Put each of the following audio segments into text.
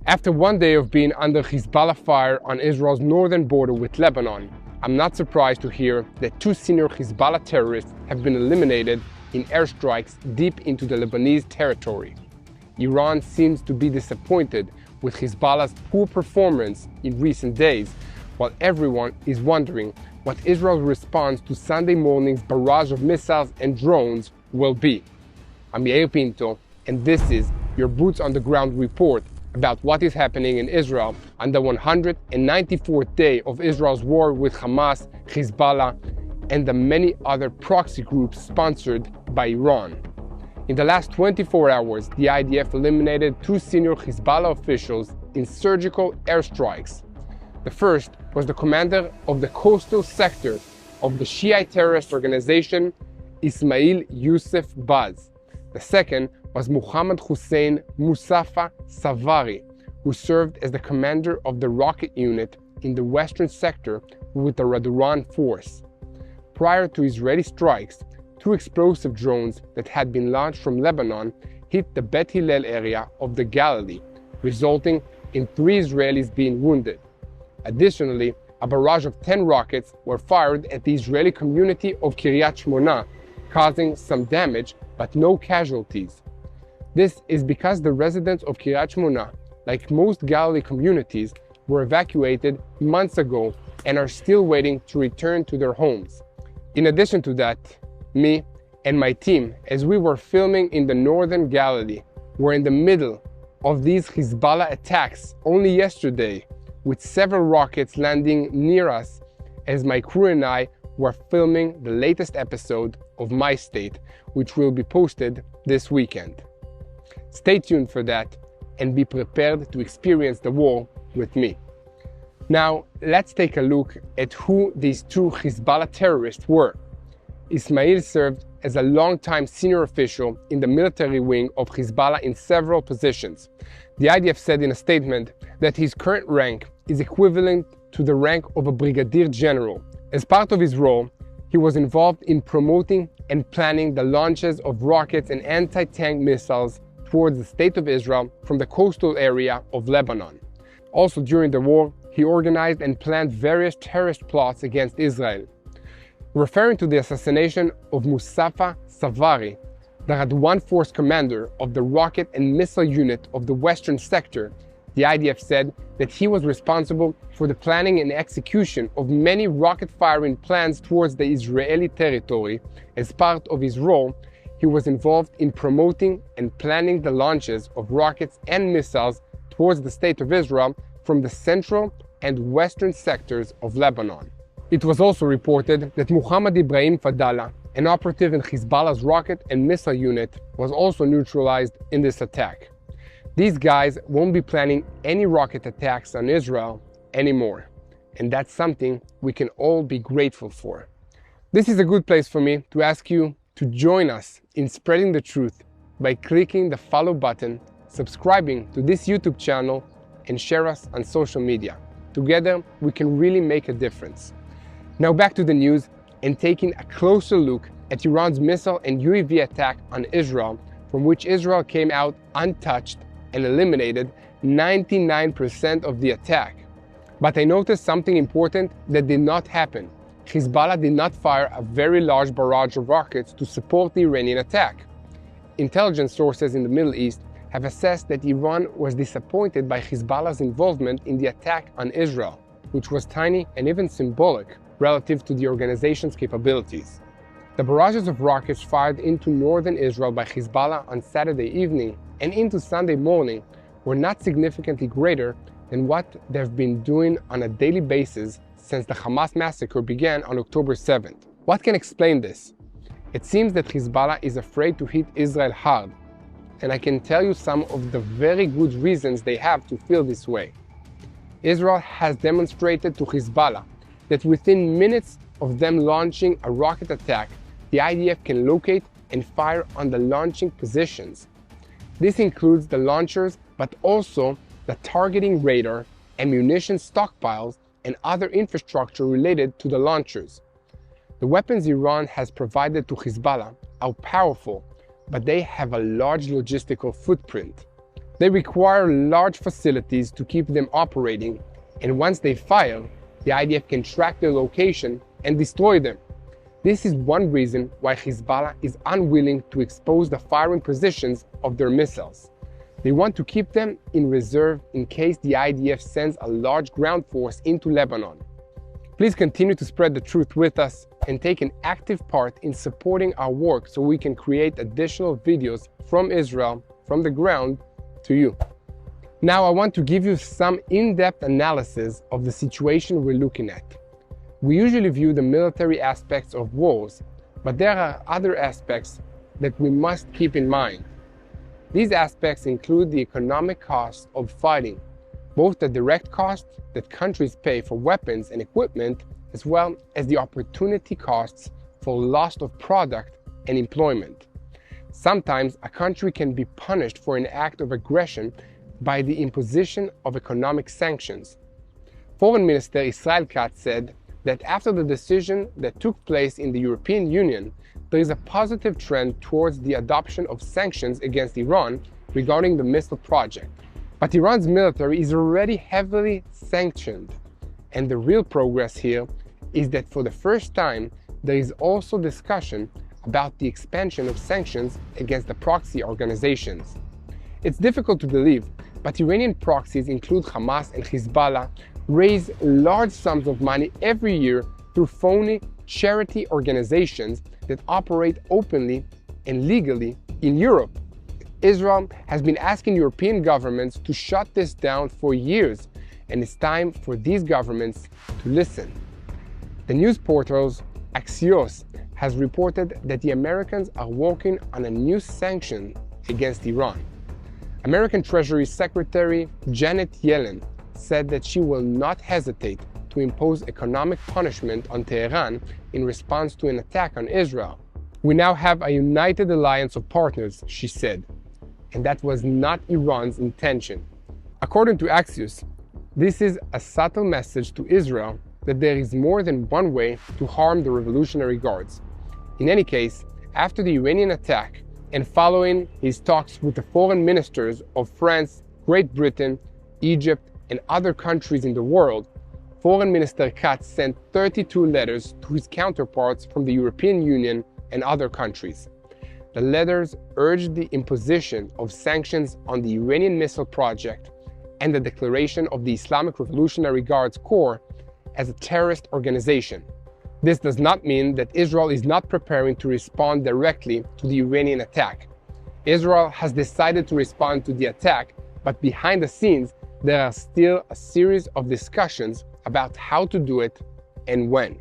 After one day of being under Hezbollah fire on Israel's northern border with Lebanon, I'm not surprised to hear that 2 senior Hezbollah terrorists have been eliminated in airstrikes deep into the Lebanese territory. Iran seems to be disappointed with Hezbollah's poor performance in recent days, while everyone is wondering what Israel's response to Sunday morning's barrage of missiles and drones will be. I'm Pinto, and this is your Boots on the Ground report about what is happening in Israel on the 194th day of Israel's war with Hamas, Hezbollah, and the many other proxy groups sponsored by Iran. In the last 24 hours, the IDF eliminated 2 senior Hezbollah officials in surgical airstrikes. The first was the commander of the coastal sector of the Shiite terrorist organization, Ismail Youssef Baz. The second was Muhammad Hussein Mustafa Savari, who served as the commander of the rocket unit in the western sector with the Raduran force. Prior to Israeli strikes, 2 explosive drones that had been launched from Lebanon hit the Bet Hillel area of the Galilee, resulting in 3 Israelis being wounded. Additionally, a barrage of 10 rockets were fired at the Israeli community of Kiryat Shmona, causing some damage but no casualties. This is because the residents of Kiryat Shmona, like most Galilee communities, were evacuated months ago and are still waiting to return to their homes. In addition to that, me and my team, as we were filming in the northern Galilee, were in the middle of these Hezbollah attacks only yesterday, with several rockets landing near us as my crew and I were filming the latest episode of My State, which will be posted this weekend. Stay tuned for that and be prepared to experience the war with me. Now, let's take a look at who these 2 Hezbollah terrorists were. Ismail served as a long-time senior official in the military wing of Hezbollah in several positions. The IDF said in a statement that his current rank is equivalent to the rank of a brigadier general. As part of his role, he was involved in promoting and planning the launches of rockets and anti-tank missiles towards the State of Israel from the coastal area of Lebanon. Also during the war, he organized and planned various terrorist plots against Israel. Referring to the assassination of Mustafa Savari, the Raduran force commander of the rocket and missile unit of the western sector, the IDF said that he was responsible for the planning and execution of many rocket-firing plans towards the Israeli territory. As part of his role, he was involved in promoting and planning the launches of rockets and missiles towards the State of Israel from the central and western sectors of Lebanon. It was also reported that Muhammad Ibrahim Fadallah, an operative in Hezbollah's rocket and missile unit, was also neutralized in this attack. These guys won't be planning any rocket attacks on Israel anymore, and that's something we can all be grateful for. This is a good place for me to ask you to join us in spreading the truth by clicking the follow button, subscribing to this YouTube channel, and share us on social media. Together, we can really make a difference. Now back to the news and taking a closer look at Iran's missile and UAV attack on Israel, from which Israel came out untouched and eliminated 99% of the attack. But I noticed something important that did not happen. Hezbollah did not fire a very large barrage of rockets to support the Iranian attack. Intelligence sources in the Middle East have assessed that Iran was disappointed by Hezbollah's involvement in the attack on Israel, which was tiny and even symbolic relative to the organization's capabilities. The barrages of rockets fired into northern Israel by Hezbollah on Saturday evening and into Sunday morning were not significantly greater than what they've been doing on a daily basis since the Hamas massacre began on October 7th. What can explain this? It seems that Hezbollah is afraid to hit Israel hard, and I can tell you some of the very good reasons they have to feel this way. Israel has demonstrated to Hezbollah that within minutes of them launching a rocket attack, the IDF can locate and fire on the launching positions. This includes the launchers, but also the targeting radar, ammunition stockpiles, and other infrastructure related to the launchers. The weapons Iran has provided to Hezbollah are powerful, but they have a large logistical footprint. They require large facilities to keep them operating, and once they fire, the IDF can track their location and destroy them. This is one reason why Hezbollah is unwilling to expose the firing positions of their missiles. They want to keep them in reserve in case the IDF sends a large ground force into Lebanon. Please continue to spread the truth with us and take an active part in supporting our work so we can create additional videos from Israel, from the ground, to you. Now I want to give you some in-depth analysis of the situation we're looking at. We usually view the military aspects of wars, but there are other aspects that we must keep in mind. These aspects include the economic cost of fighting, both the direct cost that countries pay for weapons and equipment, as well as the opportunity costs for loss of product and employment. Sometimes a country can be punished for an act of aggression by the imposition of economic sanctions. Foreign Minister Israel said that after the decision that took place in the European Union, there is a positive trend towards the adoption of sanctions against Iran regarding the missile project. But Iran's military is already heavily sanctioned, and the real progress here is that for the first time there is also discussion about the expansion of sanctions against the proxy organizations. It's difficult to believe, but Iranian proxies include Hamas and Hezbollah raise large sums of money every year through phony charity organizations that operate openly and legally in Europe. Israel has been asking European governments to shut this down for years, and it's time for these governments to listen. The news portals Axios has reported that the Americans are working on a new sanction against Iran. American Treasury Secretary Janet Yellen said that she will not hesitate to impose economic punishment on Tehran in response to an attack on Israel. We now have a united alliance of partners, she said, and that was not Iran's intention. According to Axios, this is a subtle message to Israel that there is more than one way to harm the Revolutionary Guards. In any case, after the Iranian attack and following his talks with the foreign ministers of France, Great Britain, Egypt, and other countries in the world, Foreign Minister Katz sent 32 letters to his counterparts from the European Union and other countries. The letters urged the imposition of sanctions on the Iranian missile project and the declaration of the Islamic Revolutionary Guards Corps as a terrorist organization. This does not mean that Israel is not preparing to respond directly to the Iranian attack. Israel has decided to respond to the attack, but behind the scenes, there are still a series of discussions about how to do it and when.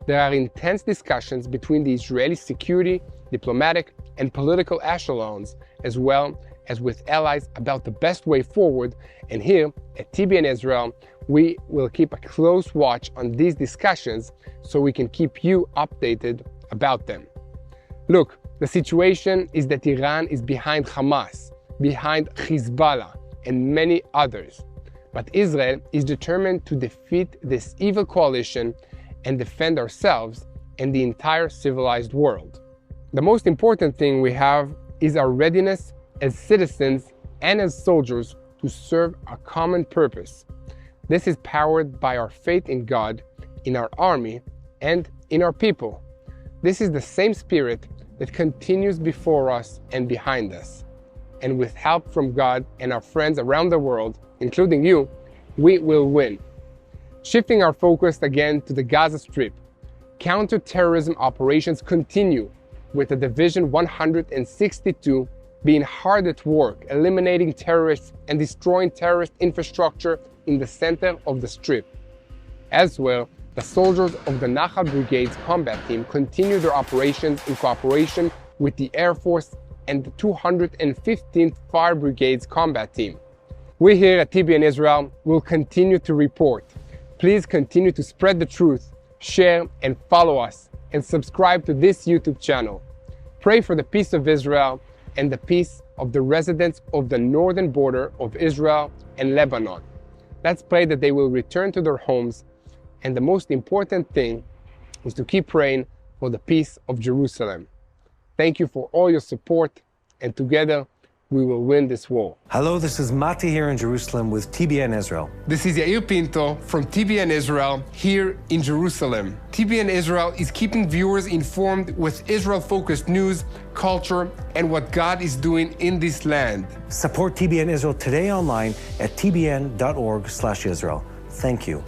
There are intense discussions between the Israeli security, diplomatic, and political echelons, as well as with allies about the best way forward, and here at TBN Israel, we will keep a close watch on these discussions so we can keep you updated about them. Look, the situation is that Iran is behind Hamas, behind Hezbollah, and many others. But Israel is determined to defeat this evil coalition and defend ourselves and the entire civilized world. The most important thing we have is our readiness as citizens and as soldiers to serve a common purpose. This is powered by our faith in God, in our army, and in our people. This is the same spirit that continues before us and behind us. And with help from God and our friends around the world, including you, we will win. Shifting our focus again to the Gaza Strip, counter-terrorism operations continue, with the Division 162 being hard at work eliminating terrorists and destroying terrorist infrastructure in the center of the Strip. Elsewhere, the soldiers of the Nahal Brigade's combat team continue their operations in cooperation with the Air Force and the 215th Fire Brigade's combat team. We here at TBN Israel will continue to report. Please continue to spread the truth, share and follow us, and subscribe to this YouTube channel. Pray for the peace of Israel and the peace of the residents of the northern border of Israel and Lebanon. Let's pray that they will return to their homes, and the most important thing is to keep praying for the peace of Jerusalem. Thank you for all your support, and together we will win this war. Hello, this is Mati here in Jerusalem with TBN Israel. This is Pinto from TBN Israel here in Jerusalem. TBN Israel is keeping viewers informed with Israel-focused news, culture, and what God is doing in this land. Support TBN Israel today online at tbn.org/Israel. Thank you.